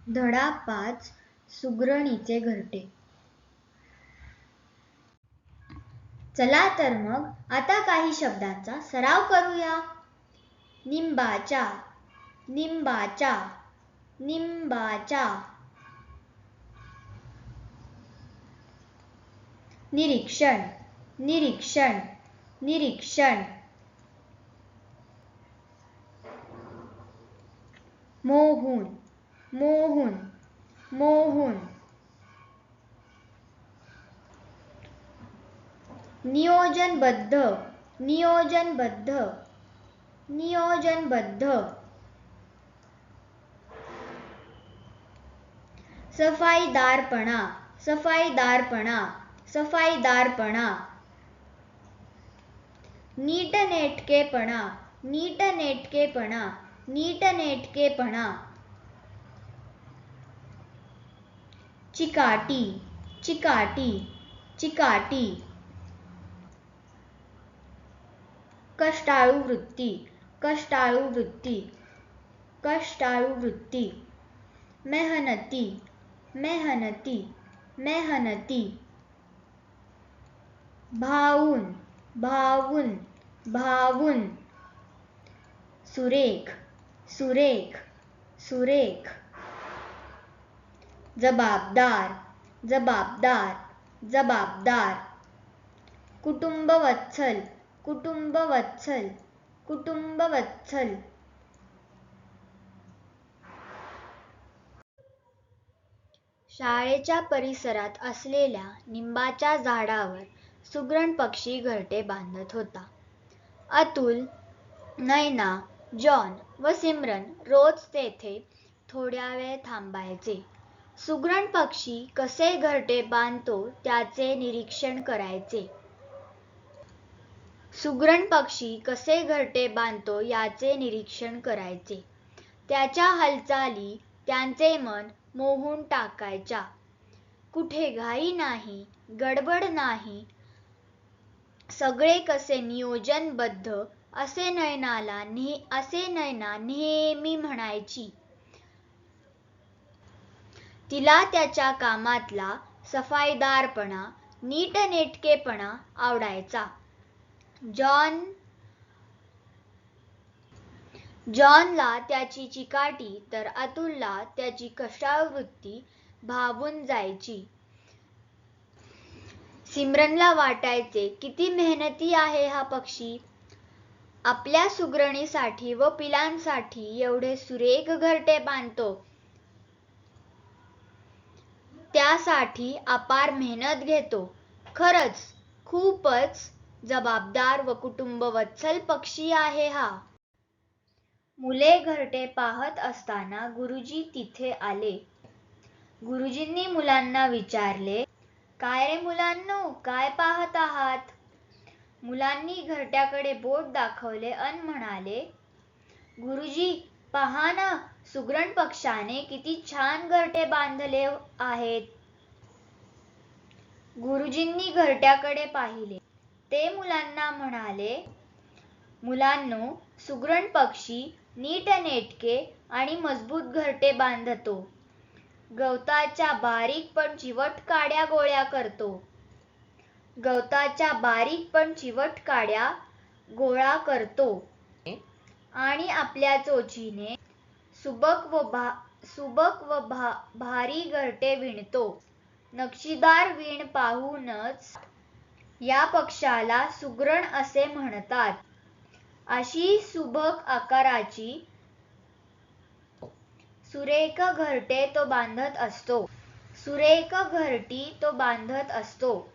धडा 5 सुगरणीचे घरटे. चला तर मग आता काही शब्दांचा सराव करूया. निंबाच्या, निंबाच्या, निंबाच्या. निरीक्षण, निरीक्षण, निरीक्षण. मोहून, मोहून, मोहून. नियोजनबद्ध, नियोजनबद्ध, नियोजनबद्ध. सफाईदारपणा, सफाईदारपणा, सफाईदारपणा. नीटनेटकेपणा, नीटनेटकेपणा, नीटनेटकेपणा. चिकाटी, चिकाटी, चिकाटी. कष्टाळू वृत्ती, कष्टाळू वृत्ती, कष्टाळू वृत्ती. मेहनती, मेहनती, मेहनती. भावून, भावून, भावून. सुरेख, सुरेख, सुरेख. जबाबदार, जबाबदार, जबाबदार. कुटुंबवत्सल, कुटुंबवत्सल, कुटुंबवत्सल. शाळेच्या परिसरात असलेल्या निंबाच्या झाडावर सुगरण पक्षी घरटे बांधत होता. अतुल, नैना, जॉन व सिमरन रोज तेथे थोड्या वेळ थांबायचे. सुगरण पक्षी कसे घरटे बांधतो त्याचे निरीक्षण करायचे. सुगरण पक्षी कसे घरटे बांधतो याचे निरीक्षण करायचे. त्याच्या हालचाली त्यांचे मन मोहून टाकायच्या. कुठे घाई नाही, गडबड नाही, सगळे कसे नियोजनबद्ध असे नैना नेहमी म्हणायची. तिला त्याच्या कामातला सफाईदारपणा, नीटनेटकेपणा आवडायचा. जॉनला त्याची चिकाटी तर अतुलला त्याची कष्टाळू वृत्ती भावून जायची. सिमरनला वाटायचे किती मेहनती आहे हा पक्षी. आपल्या सुगरणीसाठी व पिलांसाठी एवढे सुरेख घरटे बांधतो. त्यासाठी अपार मेहनत घेतो. खरंच खूपच जबाबदार व कुटुंबवत्सल पक्षी आहे हा. मुले घरटे पाहत असताना गुरुजी तिथे आले. गुरुजींनी मुलांना विचारले, काय रे मुलांनो, काय पाहत आहात? मुलांनी घरट्याकडे बोट दाखवले अन म्हणाले, गुरुजी पहा ना, सुगरण पक्षाने किती छान घरटे बांधले आहेत. गुरुजींनी घरट्याकडे पाहिले. ते मुलांना म्हणाले, मुलांनो, सुगरण पक्षी नीटनेटके आणि मजबूत घरटे बांधतो. गवताच्या बारीक पण चिवट काड्या गोळा करतो. गवताच्या बारीक पण चिवट काड्या गोळा करतो आणि आपल्या चोचीने सुबक व भारी घरटे विणतो. नक्षीदार विण पाहूनच या पक्षाला सुगरण असे म्हणतात. अशी सुबक आकाराची सुरेख घरटे तो बांधत असतो. सुरेख घरटी तो बांधत असतो.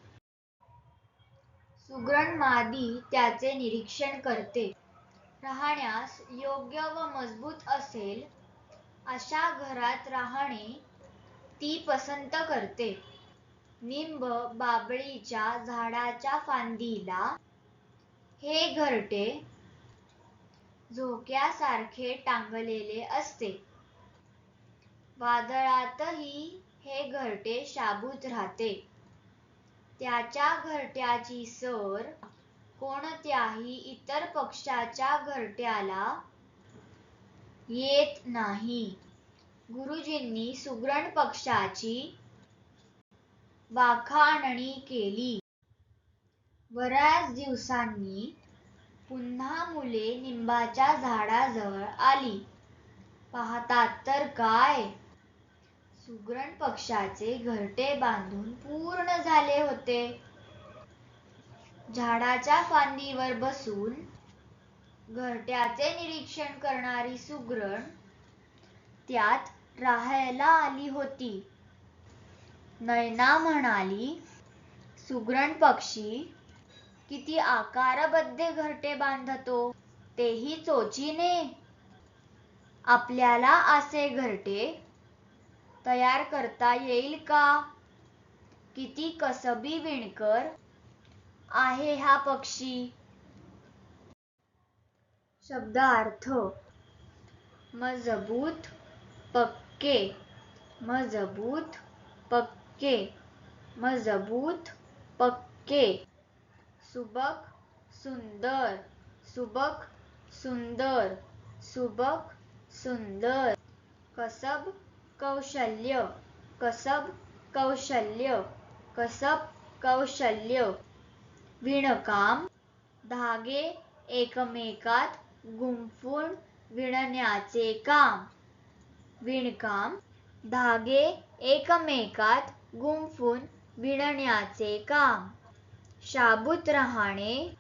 सुगरण मादी त्याचे निरीक्षण करते. राहण्यास योग्य व मजबूत असेल अशा घरात राहणे ती पसंत करते. निंब बाभळीच्या झाडाच्या फांदीला हे घरटे झोक्यासारखे टांगलेले असते. वादळातही हे घरटे शाबूत राहते. त्याच्या घरट्याची सर कोणत्याही इतर पक्ष्याच्या घरट्याला येत नाही. गुरुजींनी सुगरण पक्षाची वाखाणणी केली. बऱ्याच दिवसांनी पुन्हा मुले निंबाच्या झाडाजवळ आली. पाहतात तर काय, सुगरण पक्षाचे घरटे बांधून पूर्ण झाले होते. झाडाच्या फांदीवर बसून घरट्याचे निरीक्षण करणारी सुगरण त्यात राहायला आली होती. नयना म्हणाली, सुगरण पक्षी किती आकारबद्ध घरटे बांधतो, तेही चोचीने. आपल्याला असे घरटे तयार करता येईल का? किती कसबी विणकर आहे हा पक्षी. शब्दार्थ मजबूत पक्के, मजबूत पक्के, मजबूत पक्के. सुबक सुंदर, सुबक सुंदर, सुबक सुंदर. कसब कौशल्य, कसब कौशल्य, कसब कौशल्य. विणकाम धागे एकमेकात गुंफून विणण्याचे काम, विणकाम धागे एकमेकात गुंफून विणण्याचे काम. शाबूत राहणे,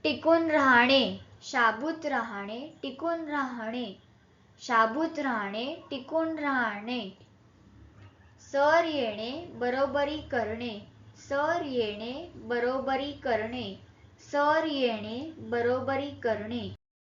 टिकून राहणे, शाबूत राहणे, टिकून राहणे, शाबूत राहणे, टिकून राहणे. सर येणे, बरोबरी करणे, सर येणे, बरोबरी करणे, सर येणे, बरोबरी करणे.